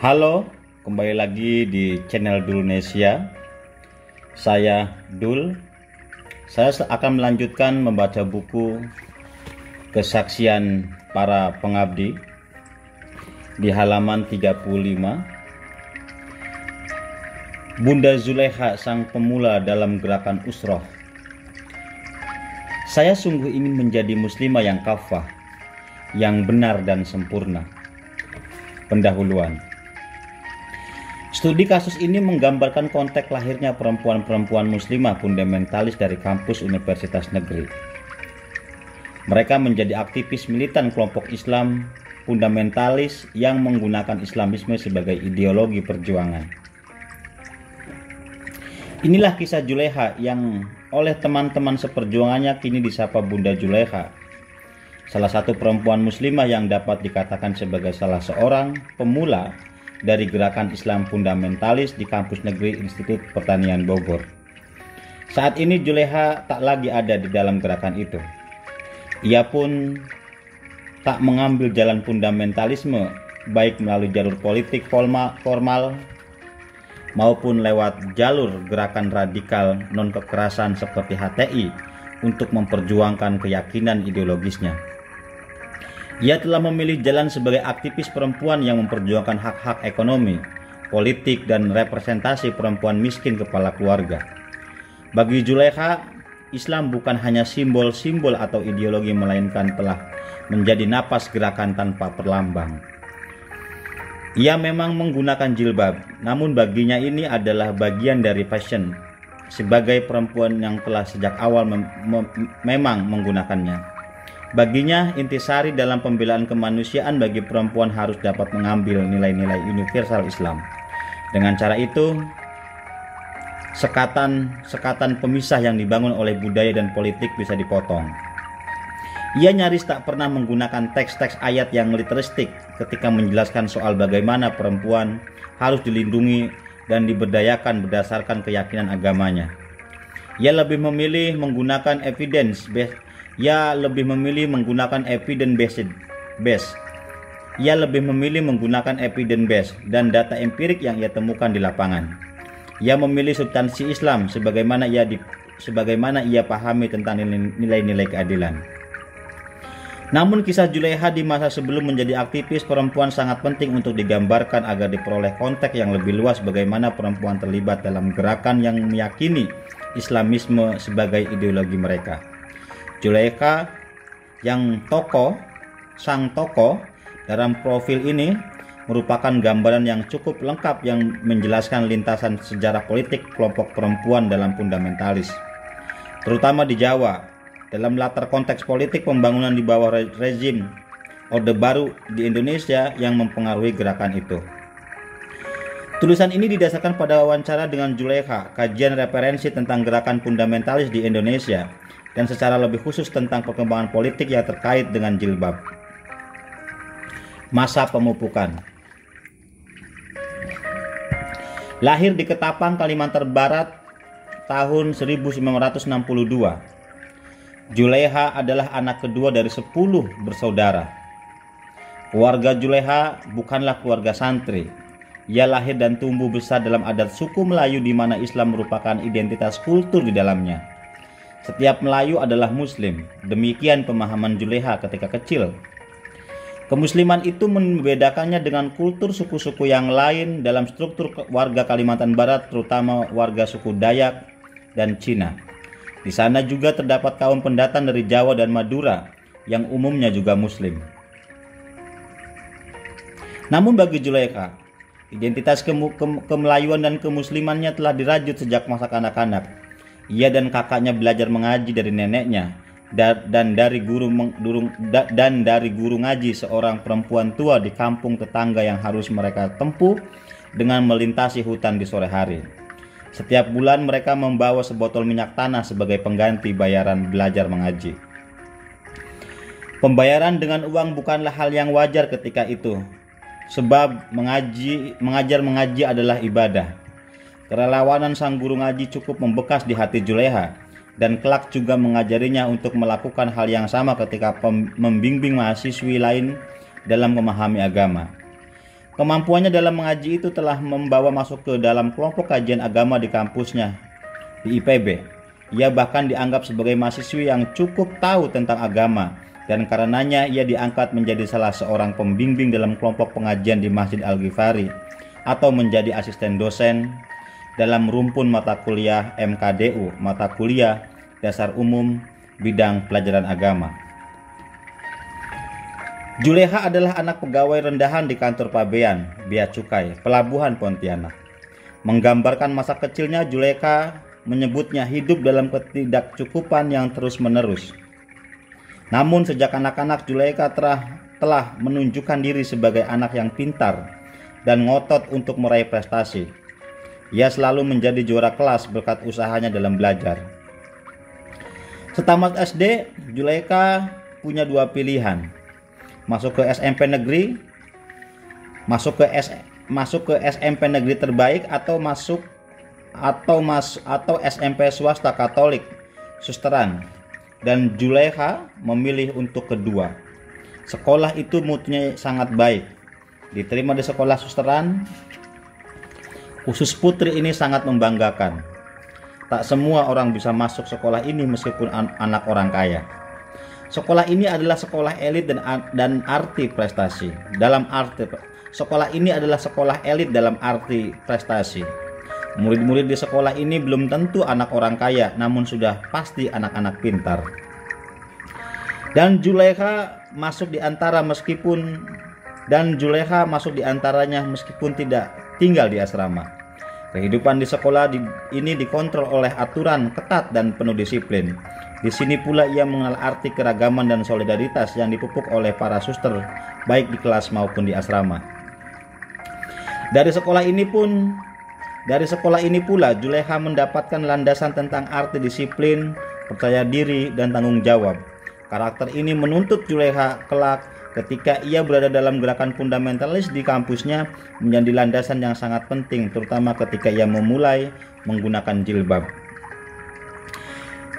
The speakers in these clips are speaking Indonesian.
Halo, kembali lagi di channel Dulnesia. Saya Dul. Saya akan melanjutkan membaca buku Kesaksian Para Pengabdi di halaman 35. Bunda Zulekha, sang pemula dalam gerakan usroh. Saya sungguh ingin menjadi muslimah yang kafah, yang benar dan sempurna. Pendahuluan. Studi kasus ini menggambarkan konteks lahirnya perempuan-perempuan muslimah fundamentalis dari kampus universitas negeri. Mereka menjadi aktivis militan kelompok Islam fundamentalis yang menggunakan Islamisme sebagai ideologi perjuangan. Inilah kisah Zulekha yang oleh teman-teman seperjuangannya kini disapa Bunda Zulekha, salah satu perempuan muslimah yang dapat dikatakan sebagai salah seorang pemula dari gerakan Islam fundamentalis di kampus negeri Institut Pertanian Bogor. Saat ini Zulekha tak lagi ada di dalam gerakan itu. Ia pun tak mengambil jalan fundamentalisme, baik melalui jalur politik formal maupun lewat jalur gerakan radikal non-kekerasan seperti HTI untuk memperjuangkan keyakinan ideologisnya. Ia telah memilih jalan sebagai aktivis perempuan yang memperjuangkan hak-hak ekonomi, politik, dan representasi perempuan miskin kepala keluarga. Bagi Zulekha, Islam bukan hanya simbol-simbol atau ideologi, melainkan telah menjadi napas gerakan tanpa perlambang. Ia memang menggunakan jilbab, namun baginya ini adalah bagian dari fashion sebagai perempuan yang telah sejak awal memang menggunakannya. Baginya, intisari dalam pembelaan kemanusiaan bagi perempuan harus dapat mengambil nilai-nilai universal Islam. Dengan cara itu, sekatan pemisah yang dibangun oleh budaya dan politik bisa dipotong. Ia nyaris tak pernah menggunakan teks-teks ayat yang militeristik ketika menjelaskan soal bagaimana perempuan harus dilindungi dan diberdayakan berdasarkan keyakinan agamanya. Ia lebih memilih menggunakan evidence based dan data empirik yang ia temukan di lapangan. Ia memilih substansi Islam sebagaimana ia pahami tentang nilai-nilai keadilan. Namun kisah Zulekha di masa sebelum menjadi aktivis perempuan sangat penting untuk digambarkan agar diperoleh konteks yang lebih luas bagaimana perempuan terlibat dalam gerakan yang meyakini Islamisme sebagai ideologi mereka. Zulekha sang tokoh dalam profil ini merupakan gambaran yang cukup lengkap yang menjelaskan lintasan sejarah politik kelompok perempuan dalam fundamentalis, terutama di Jawa, dalam latar konteks politik pembangunan di bawah rezim Orde Baru di Indonesia yang mempengaruhi gerakan itu. Tulisan ini didasarkan pada wawancara dengan Zulekha, kajian referensi tentang gerakan fundamentalis di Indonesia, dan secara lebih khusus tentang perkembangan politik yang terkait dengan jilbab. Masa pemupukan. Lahir di Ketapang, Kalimantan Barat tahun 1962. Zulekha adalah anak kedua dari 10 bersaudara. Keluarga Zulekha bukanlah keluarga santri. Ia lahir dan tumbuh besar dalam adat suku Melayu di mana Islam merupakan identitas kultur di dalamnya. Setiap Melayu adalah Muslim. Demikian pemahaman Zulekha ketika kecil. Kemusliman itu membedakannya dengan kultur suku-suku yang lain dalam struktur warga Kalimantan Barat, terutama warga suku Dayak dan Cina. Di sana juga terdapat kaum pendatang dari Jawa dan Madura yang umumnya juga Muslim. Namun bagi Zulekha, identitas kemelayuan dan kemuslimannya telah dirajut sejak masa kanak-kanak. Ia dan kakaknya belajar mengaji dari neneknya dan dari guru ngaji seorang perempuan tua di kampung tetangga yang harus mereka tempuh dengan melintasi hutan di sore hari. Setiap bulan mereka membawa sebotol minyak tanah sebagai pengganti bayaran belajar mengaji. Pembayaran dengan uang bukanlah hal yang wajar ketika itu, sebab mengajar mengaji adalah ibadah. Kerelawanan sang guru ngaji cukup membekas di hati Zulekha, dan kelak juga mengajarinya untuk melakukan hal yang sama ketika membimbing mahasiswi lain dalam memahami agama. Kemampuannya dalam mengaji itu telah membawa masuk ke dalam kelompok kajian agama di kampusnya di IPB. Ia bahkan dianggap sebagai mahasiswi yang cukup tahu tentang agama, dan karenanya ia diangkat menjadi salah seorang pembimbing dalam kelompok pengajian di Masjid Al-Ghifari atau menjadi asisten dosen dalam rumpun mata kuliah MKDU, mata kuliah dasar umum bidang pelajaran agama. Juleha adalah anak pegawai rendahan di kantor pabean, Bea Cukai, Pelabuhan Pontianak. Menggambarkan masa kecilnya, Juleha menyebutnya hidup dalam ketidakcukupan yang terus-menerus. Namun sejak anak-anak, Juleha telah menunjukkan diri sebagai anak yang pintar dan ngotot untuk meraih prestasi. Ia selalu menjadi juara kelas berkat usahanya dalam belajar. Setamat SD, Juleha punya dua pilihan. Masuk ke SMP negeri, masuk ke SMP negeri terbaik, atau SMP swasta Katolik Susteran. Dan Juleha memilih untuk kedua. Sekolah itu mutunya sangat baik. Diterima di sekolah Susteran, khusus putri ini sangat membanggakan. Tak semua orang bisa masuk sekolah ini meskipun anak orang kaya. Sekolah ini adalah sekolah elit dan arti prestasi. Sekolah ini adalah sekolah elit dalam arti prestasi. Murid-murid di sekolah ini belum tentu anak orang kaya, namun sudah pasti anak-anak pintar. Dan Juleha masuk di antaranya meskipun tidak tinggal di asrama. Kehidupan di sekolah ini dikontrol oleh aturan ketat dan penuh disiplin. Di sini pula ia mengenal arti keragaman dan solidaritas yang dipupuk oleh para suster, baik di kelas maupun di asrama. Dari sekolah ini pula Juleha mendapatkan landasan tentang arti disiplin, percaya diri, dan tanggung jawab. Karakter ini menuntut Juleha kelak ketika ia berada dalam gerakan fundamentalis di kampusnya menjadi landasan yang sangat penting, terutama ketika ia memulai menggunakan jilbab.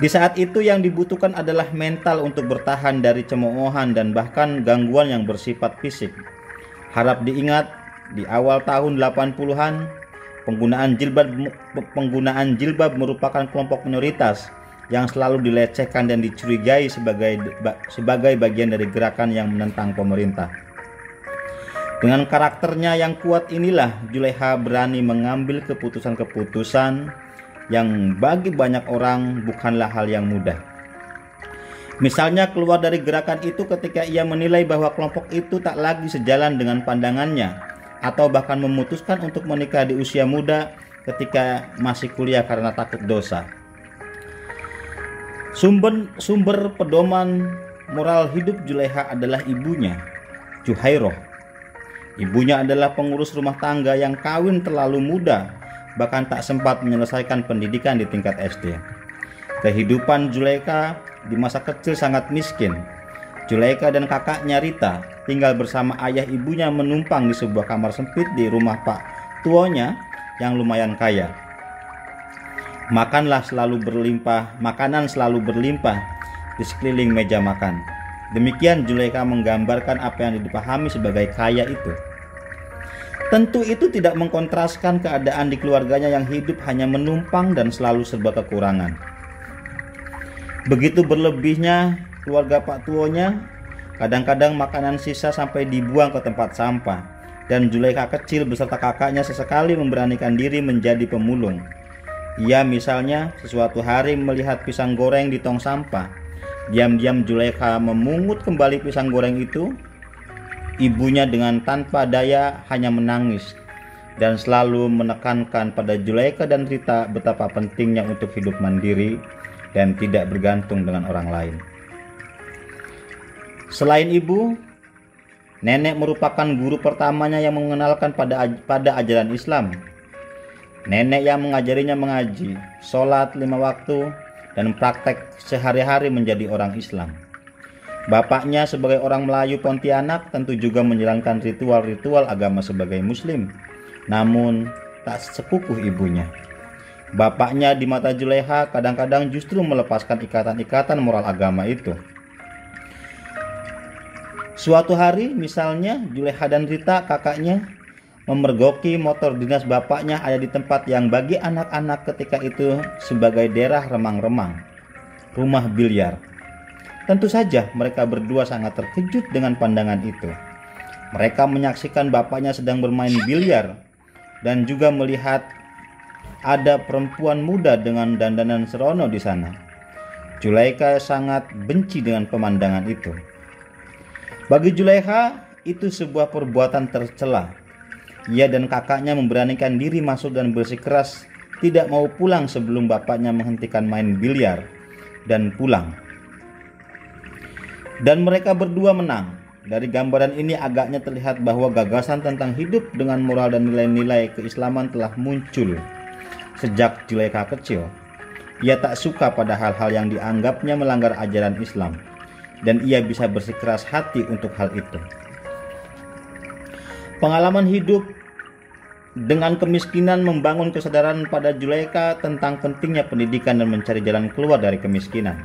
Di saat itu yang dibutuhkan adalah mental untuk bertahan dari cemoohan dan bahkan gangguan yang bersifat fisik. Harap diingat, di awal tahun 80-an, penggunaan jilbab merupakan kelompok minoritas yang selalu dilecehkan dan dicurigai sebagai bagian dari gerakan yang menentang pemerintah. Dengan karakternya yang kuat inilah Juleha berani mengambil keputusan-keputusan yang bagi banyak orang bukanlah hal yang mudah. Misalnya keluar dari gerakan itu ketika ia menilai bahwa kelompok itu tak lagi sejalan dengan pandangannya, atau bahkan memutuskan untuk menikah di usia muda ketika masih kuliah karena takut dosa. Sumber pedoman moral hidup Juleha adalah ibunya, Juhairoh. Ibunya adalah pengurus rumah tangga yang kawin terlalu muda, bahkan tak sempat menyelesaikan pendidikan di tingkat SD. Kehidupan Juleha di masa kecil sangat miskin. Juleha dan kakaknya Rita tinggal bersama ayah ibunya menumpang di sebuah kamar sempit di rumah Pak tuanya yang lumayan kaya. Makanan selalu berlimpah di sekeliling meja makan. Demikian Juleha menggambarkan apa yang dipahami sebagai kaya itu. Tentu itu tidak mengkontraskan keadaan di keluarganya yang hidup hanya menumpang dan selalu serba kekurangan. Begitu berlebihnya keluarga Pak tuanya, kadang-kadang makanan sisa sampai dibuang ke tempat sampah, dan Juleha kecil beserta kakaknya sesekali memberanikan diri menjadi pemulung. Ia misalnya sesuatu hari melihat pisang goreng di tong sampah. Diam-diam Juleha memungut kembali pisang goreng itu. Ibunya dengan tanpa daya hanya menangis dan selalu menekankan pada Juleha dan Rita betapa pentingnya untuk hidup mandiri dan tidak bergantung dengan orang lain. Selain ibu, nenek merupakan guru pertamanya yang mengenalkan pada ajaran Islam. Nenek yang mengajarinya mengaji, sholat 5 waktu, dan praktek sehari-hari menjadi orang Islam. Bapaknya sebagai orang Melayu Pontianak tentu juga menjalankan ritual-ritual agama sebagai muslim, namun tak sekukuh ibunya. Bapaknya di mata Juleha kadang-kadang justru melepaskan ikatan-ikatan moral agama itu. Suatu hari misalnya Juleha dan Rita kakaknya memergoki motor dinas bapaknya ada di tempat yang bagi anak-anak ketika itu sebagai daerah remang-remang, rumah biliar. Tentu saja mereka berdua sangat terkejut dengan pandangan itu. Mereka menyaksikan bapaknya sedang bermain biliar dan juga melihat ada perempuan muda dengan dandanan serono di sana. Zulaikha sangat benci dengan pemandangan itu. Bagi Zulaikha, itu sebuah perbuatan tercela. Ia dan kakaknya memberanikan diri masuk dan bersikeras tidak mau pulang sebelum bapaknya menghentikan main biliar dan pulang. Dan mereka berdua menang. Dari gambaran ini agaknya terlihat bahwa gagasan tentang hidup dengan moral dan nilai-nilai keislaman telah muncul sejak Zulaikha kecil. Ia tak suka pada hal-hal yang dianggapnya melanggar ajaran Islam, dan ia bisa bersikeras hati untuk hal itu. Pengalaman hidup dengan kemiskinan membangun kesadaran pada Zulaikha tentang pentingnya pendidikan dan mencari jalan keluar dari kemiskinan.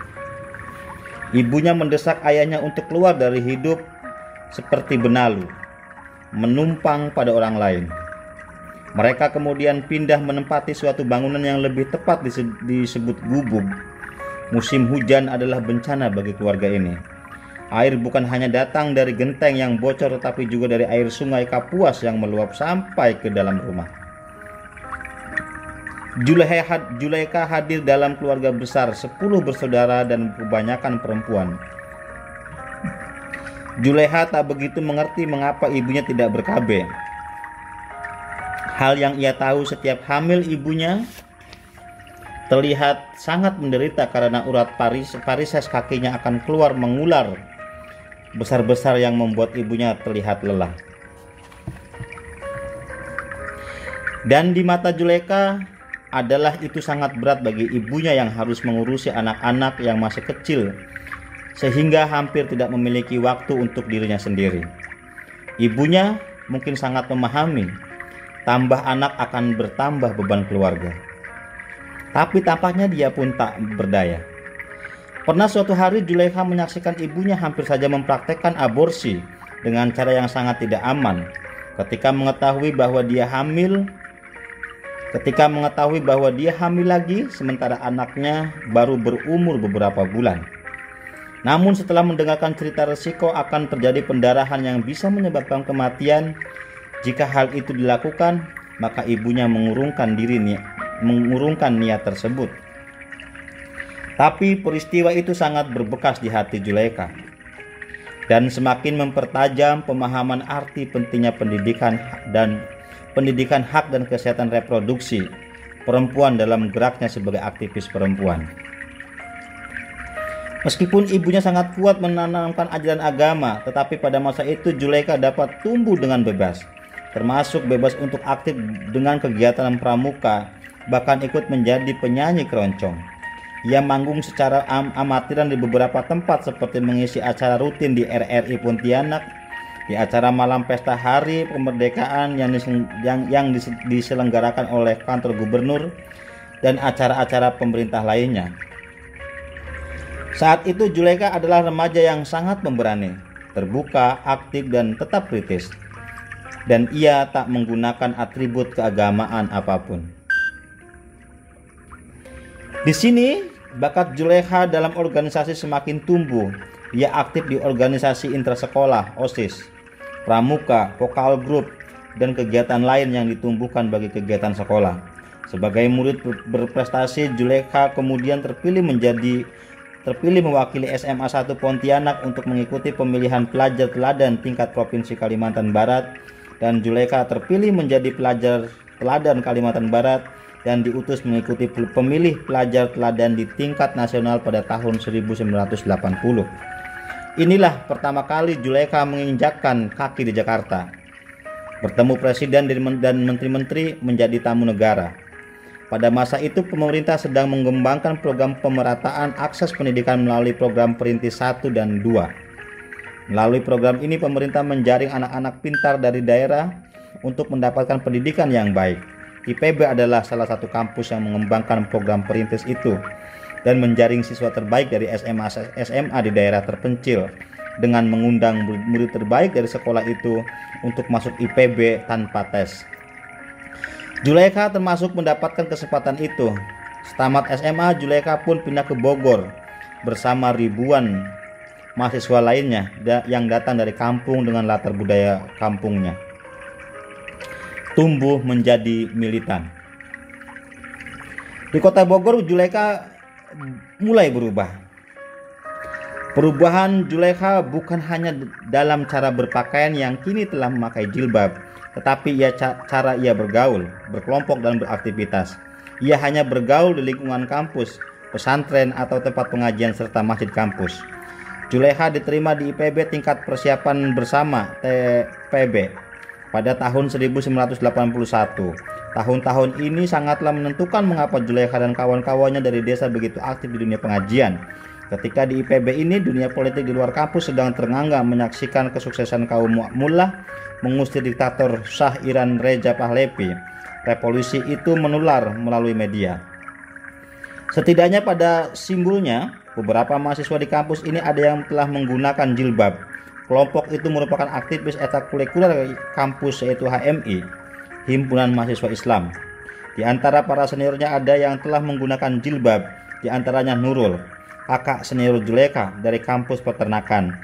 Ibunya mendesak ayahnya untuk keluar dari hidup seperti benalu, menumpang pada orang lain. Mereka kemudian pindah menempati suatu bangunan yang lebih tepat disebut gubuk. Musim hujan adalah bencana bagi keluarga ini. Air bukan hanya datang dari genteng yang bocor, tetapi juga dari air sungai Kapuas yang meluap sampai ke dalam rumah. Zulaikha hadir dalam keluarga besar 10 bersaudara dan kebanyakan perempuan. Zulaikha tak begitu mengerti mengapa ibunya tidak ber-KB. Hal yang ia tahu, setiap hamil ibunya terlihat sangat menderita karena urat varises kakinya akan keluar mengular besar-besar yang membuat ibunya terlihat lelah. Dan di mata Zulaikha adalah itu sangat berat bagi ibunya yang harus mengurusi anak-anak yang masih kecil, sehingga hampir tidak memiliki waktu untuk dirinya sendiri. Ibunya mungkin sangat memahami, tambah anak akan bertambah beban keluarga. Tapi tampaknya dia pun tak berdaya. Pernah suatu hari Zulaikha menyaksikan ibunya hampir saja mempraktekkan aborsi dengan cara yang sangat tidak aman ketika mengetahui bahwa dia hamil lagi sementara anaknya baru berumur beberapa bulan. Namun setelah mendengarkan cerita resiko akan terjadi pendarahan yang bisa menyebabkan kematian jika hal itu dilakukan, maka ibunya mengurungkan niat tersebut. Tapi peristiwa itu sangat berbekas di hati Zulaikha dan semakin mempertajam pemahaman arti pentingnya pendidikan hak dan kesehatan reproduksi perempuan dalam geraknya sebagai aktivis perempuan. Meskipun ibunya sangat kuat menanamkan ajaran agama, tetapi pada masa itu Zulaikha dapat tumbuh dengan bebas, termasuk bebas untuk aktif dengan kegiatan pramuka, bahkan ikut menjadi penyanyi keroncong. Ia manggung secara amatiran di beberapa tempat seperti mengisi acara rutin di RRI Pontianak, di acara malam pesta hari kemerdekaan yang diselenggarakan oleh kantor gubernur, dan acara-acara pemerintah lainnya. Saat itu Zulaikha adalah remaja yang sangat pemberani, terbuka, aktif, dan tetap kritis. Dan ia tak menggunakan atribut keagamaan apapun. Di sini, bakat Zulaikha dalam organisasi semakin tumbuh. Ia aktif di organisasi intrasekolah, OSIS, pramuka, vokal grup, dan kegiatan lain yang ditumbuhkan bagi kegiatan sekolah. Sebagai murid berprestasi, Zulaikha kemudian terpilih mewakili SMA 1 Pontianak untuk mengikuti pemilihan pelajar teladan tingkat Provinsi Kalimantan Barat, dan Zulaikha terpilih menjadi pelajar teladan Kalimantan Barat dan diutus mengikuti pemilih pelajar teladan di tingkat nasional pada tahun 1980. Inilah pertama kali Zulaikha menginjakkan kaki di Jakarta, bertemu presiden dan menteri-menteri, menjadi tamu negara. Pada masa itu pemerintah sedang mengembangkan program pemerataan akses pendidikan melalui program Perintis 1 dan 2. Melalui program ini pemerintah menjaring anak-anak pintar dari daerah untuk mendapatkan pendidikan yang baik. IPB adalah salah satu kampus yang mengembangkan program perintis itu dan menjaring siswa terbaik dari SMA di daerah terpencil dengan mengundang murid terbaik dari sekolah itu untuk masuk IPB tanpa tes. Zulaikha termasuk mendapatkan kesempatan itu. Setamat SMA, Zulaikha pun pindah ke Bogor bersama ribuan mahasiswa lainnya yang datang dari kampung dengan latar budaya kampungnya. Tumbuh menjadi militan. Di kota Bogor, Zulaikha mulai berubah. Perubahan Zulaikha bukan hanya dalam cara berpakaian yang kini telah memakai jilbab, tetapi cara ia bergaul, berkelompok dan beraktivitas. Ia hanya bergaul di lingkungan kampus, pesantren atau tempat pengajian serta masjid kampus. Zulaikha diterima di IPB tingkat persiapan bersama TPB pada tahun 1981. Tahun-tahun ini sangatlah menentukan mengapa Zulaikha dan kawan-kawannya dari desa begitu aktif di dunia pengajian. Ketika di IPB ini, dunia politik di luar kampus sedang terengah-engah menyaksikan kesuksesan kaum mullah mengusir diktator Shah Iran Reza Pahlavi. Revolusi itu menular melalui media. Setidaknya pada simpulnya, beberapa mahasiswa di kampus ini ada yang telah menggunakan jilbab. Kelompok itu merupakan aktivis ekstrakurikuler kampus yaitu HMI, Himpunan Mahasiswa Islam. Di antara para seniornya ada yang telah menggunakan jilbab, di antaranya Nurul, kakak senior Zulaikha dari kampus peternakan,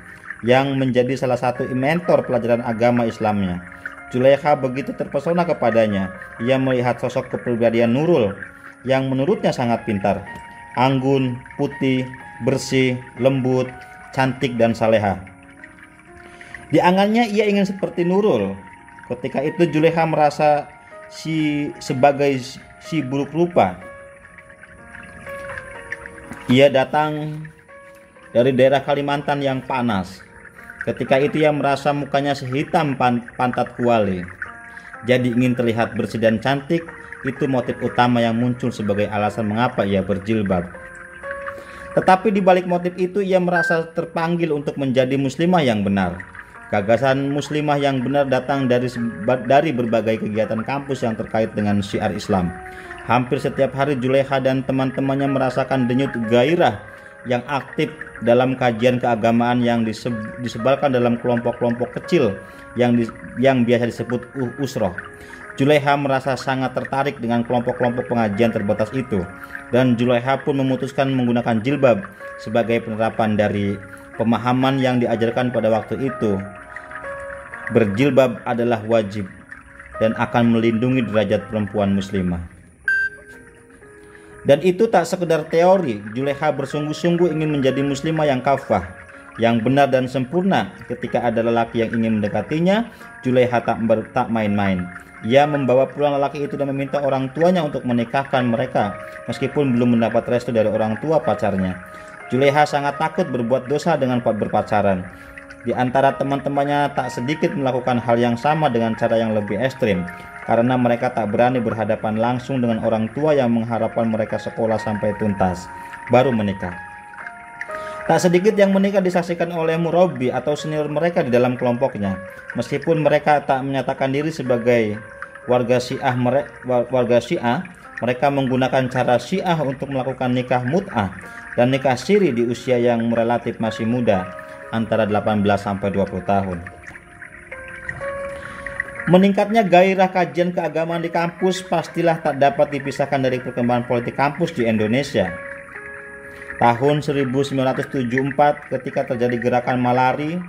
yang menjadi salah satu mentor pelajaran agama Islamnya. Zulaikha begitu terpesona kepadanya. Ia melihat sosok kepribadian Nurul yang menurutnya sangat pintar, anggun, putih, bersih, lembut, cantik dan saleha. Diangannya ia ingin seperti Nurul. Ketika itu Zulaikha merasa sebagai si buruk rupa. Ia datang dari daerah Kalimantan yang panas. Ketika itu ia merasa mukanya sehitam pantat kuali. Jadi ingin terlihat bersih dan cantik. Itu motif utama yang muncul sebagai alasan mengapa ia berjilbab. Tetapi di balik motif itu ia merasa terpanggil untuk menjadi muslimah yang benar. Gagasan muslimah yang benar datang dari berbagai kegiatan kampus yang terkait dengan syiar Islam. Hampir setiap hari Zulaikha dan teman-temannya merasakan denyut gairah yang aktif dalam kajian keagamaan yang disebarkan dalam kelompok-kelompok kecil yang biasa disebut usroh. Zulaikha merasa sangat tertarik dengan kelompok-kelompok pengajian terbatas itu, dan Zulaikha pun memutuskan menggunakan jilbab sebagai penerapan dari pemahaman yang diajarkan pada waktu itu. Berjilbab adalah wajib dan akan melindungi derajat perempuan muslimah. Dan itu tak sekedar teori. Zulaikha bersungguh-sungguh ingin menjadi muslimah yang kafah, yang benar dan sempurna. Ketika ada lelaki yang ingin mendekatinya, Zulaikha tak main-main. Ia membawa pulang lelaki itu dan meminta orang tuanya untuk menikahkan mereka, meskipun belum mendapat restu dari orang tua pacarnya. Zulaikha sangat takut berbuat dosa dengan berpacaran. Di antara teman-temannya tak sedikit melakukan hal yang sama dengan cara yang lebih ekstrim, karena mereka tak berani berhadapan langsung dengan orang tua yang mengharapkan mereka sekolah sampai tuntas, baru menikah. Tak sedikit yang menikah disaksikan oleh murabbi atau senior mereka di dalam kelompoknya. Meskipun mereka tak menyatakan diri sebagai warga Syiah, mereka menggunakan cara Syiah untuk melakukan nikah mut'ah dan nikah siri di usia yang relatif masih muda, antara 18 sampai 20 tahun. Meningkatnya gairah kajian keagamaan di kampus pastilah tak dapat dipisahkan dari perkembangan politik kampus di Indonesia. Tahun 1974 ketika terjadi gerakan Malari,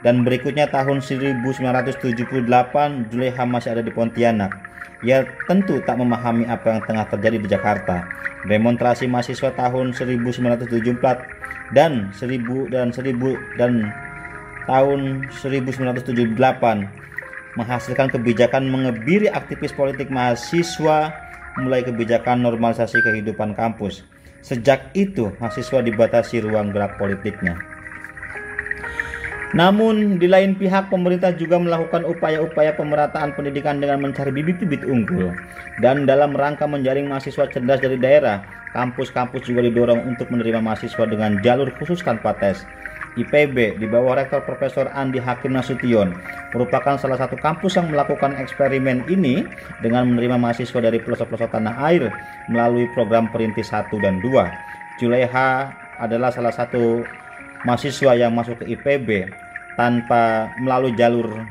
dan berikutnya tahun 1978 Zulaikha masih ada di Pontianak. Ia tentu tak memahami apa yang tengah terjadi di Jakarta. Demonstrasi mahasiswa tahun 1974 dan tahun 1978 menghasilkan kebijakan mengebiri aktivis politik mahasiswa, mulai kebijakan normalisasi kehidupan kampus. Sejak itu, mahasiswa dibatasi ruang gerak politiknya. Namun, di lain pihak, pemerintah juga melakukan upaya-upaya pemerataan pendidikan dengan mencari bibit-bibit unggul. Dan dalam rangka menjaring mahasiswa cerdas dari daerah, kampus-kampus juga didorong untuk menerima mahasiswa dengan jalur khusus tanpa tes. IPB di bawah Rektor Profesor Andi Hakim Nasution merupakan salah satu kampus yang melakukan eksperimen ini dengan menerima mahasiswa dari pelosok-pelosok tanah air melalui program Perintis 1 dan 2. Zulaikha adalah salah satu mahasiswa yang masuk ke IPB tanpa melalui jalur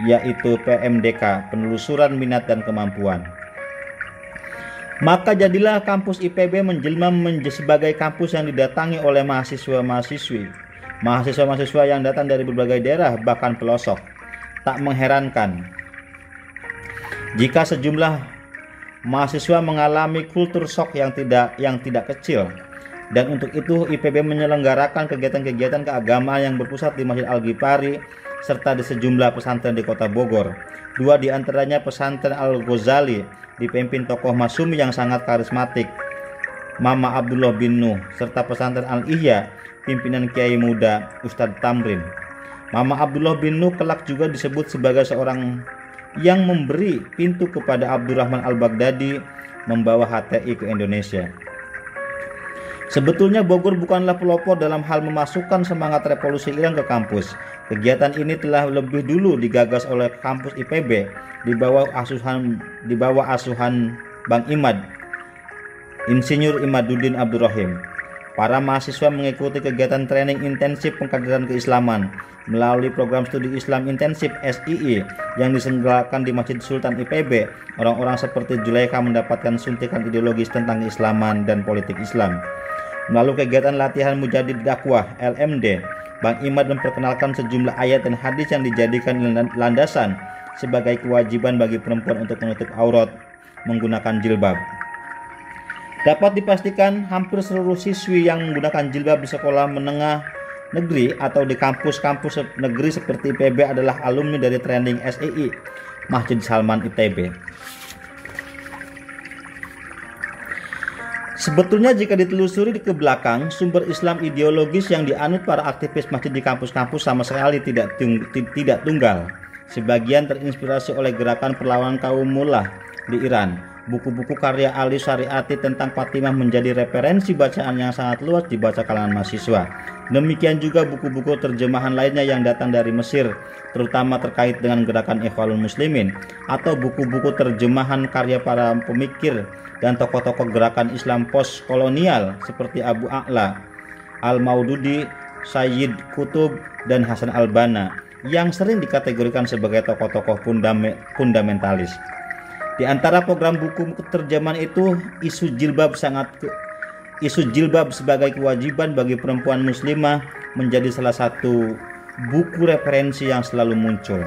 yaitu PMDK, penelusuran minat dan kemampuan. Maka jadilah kampus IPB menjelma sebagai kampus yang didatangi oleh mahasiswa-mahasiswa yang datang dari berbagai daerah bahkan pelosok. Tak mengherankan jika sejumlah mahasiswa mengalami kultur shock yang tidak kecil. Dan untuk itu IPB menyelenggarakan kegiatan-kegiatan keagamaan yang berpusat di Masjid Al-Ghifari serta di sejumlah pesantren di Kota Bogor. Dua di antaranya pesantren Al-Ghazali dipimpin tokoh Masumi yang sangat karismatik, Mama Abdullah bin Nuh, serta pesantren Al-Ihya pimpinan Kiai Muda Ustadz Tamrin. Mama Abdullah bin Nuh kelak juga disebut sebagai seorang yang memberi pintu kepada Abdurrahman Al-Baghdadi membawa HTI ke Indonesia. Sebetulnya Bogor bukanlah pelopor dalam hal memasukkan semangat revolusi Iran ke kampus. Kegiatan ini telah lebih dulu digagas oleh kampus IPB di bawah asuhan Bang Imad, Insinyur Imaduddin Abdurrahim. Para mahasiswa mengikuti kegiatan training intensif pengkaderan keislaman melalui program studi Islam intensif SII yang diselenggarakan di Masjid Sultan IPB. Orang-orang seperti Zulaikha mendapatkan suntikan ideologis tentang keislaman dan politik Islam. Melalui kegiatan latihan Mujadid Dakwah LMD, Bang Imad memperkenalkan sejumlah ayat dan hadis yang dijadikan landasan sebagai kewajiban bagi perempuan untuk menutup aurat menggunakan jilbab. Dapat dipastikan hampir seluruh siswi yang menggunakan jilbab di sekolah menengah negeri atau di kampus-kampus negeri seperti IPB adalah alumni dari training SII Masjid Salman ITB. Sebetulnya jika ditelusuri ke belakang, sumber Islam ideologis yang dianut para aktivis masjid di kampus-kampus sama sekali tidak tunggal. Sebagian terinspirasi oleh gerakan perlawanan kaum mullah di Iran. Buku-buku karya Ali Syariati tentang Fatimah menjadi referensi bacaan yang sangat luas dibaca kalangan mahasiswa. Demikian juga buku-buku terjemahan lainnya yang datang dari Mesir, terutama terkait dengan gerakan Ikhwanul Muslimin, atau buku-buku terjemahan karya para pemikir dan tokoh-tokoh gerakan Islam post-kolonial seperti Abu A'la Al-Maududi, Sayyid Qutb, dan Hasan Al-Banna yang sering dikategorikan sebagai tokoh-tokoh fundamentalis. Di antara program buku terjemahan itu, isu jilbab sebagai kewajiban bagi perempuan muslimah menjadi salah satu buku referensi yang selalu muncul.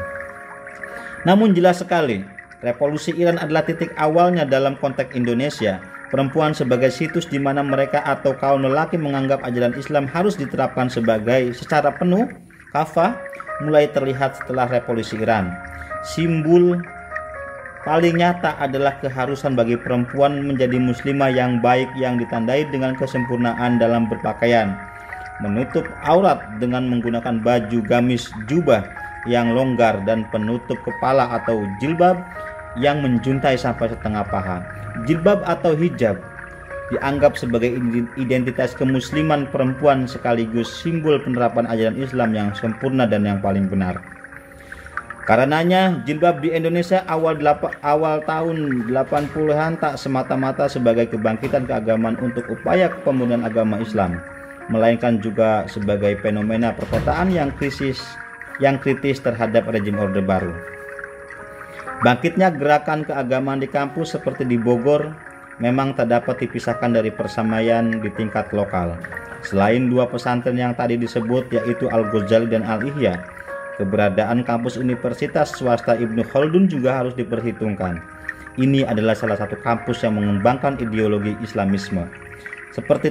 Namun jelas sekali, revolusi Iran adalah titik awalnya dalam konteks Indonesia. Perempuan sebagai situs di mana mereka atau kaum lelaki menganggap ajaran Islam harus diterapkan secara penuh, kafah, mulai terlihat setelah revolusi Iran. Simbol paling nyata adalah keharusan bagi perempuan menjadi muslimah yang baik yang ditandai dengan kesempurnaan dalam berpakaian, menutup aurat dengan menggunakan baju gamis jubah yang longgar dan penutup kepala atau jilbab yang menjuntai sampai setengah paha. Jilbab atau hijab dianggap sebagai identitas kemusliman perempuan sekaligus simbol penerapan ajaran Islam yang sempurna dan yang paling benar. Karenanya jilbab di Indonesia awal tahun 80-an tak semata-mata sebagai kebangkitan keagamaan untuk upaya kepemudaan agama Islam, melainkan juga sebagai fenomena perkotaan yang kritis terhadap rezim Orde Baru. Bangkitnya gerakan keagamaan di kampus seperti di Bogor memang tak dapat dipisahkan dari persamaan di tingkat lokal. Selain dua pesantren yang tadi disebut yaitu Al-Ghazali dan Al-Ihya, keberadaan kampus Universitas Swasta Ibnu Khaldun juga harus diperhitungkan. Ini adalah salah satu kampus yang mengembangkan ideologi Islamisme. Seperti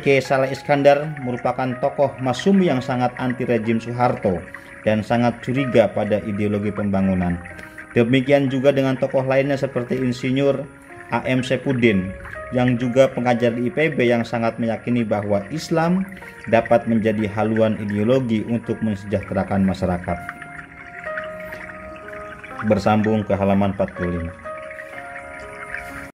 Kiai Saleh Iskandar merupakan tokoh Masumi yang sangat anti rezim Soeharto dan sangat curiga pada ideologi pembangunan. Demikian juga dengan tokoh lainnya seperti Insinyur A.M. Saifuddin yang juga pengajar di IPB yang sangat meyakini bahwa Islam dapat menjadi haluan ideologi untuk mensejahterakan masyarakat. Bersambung ke halaman 45.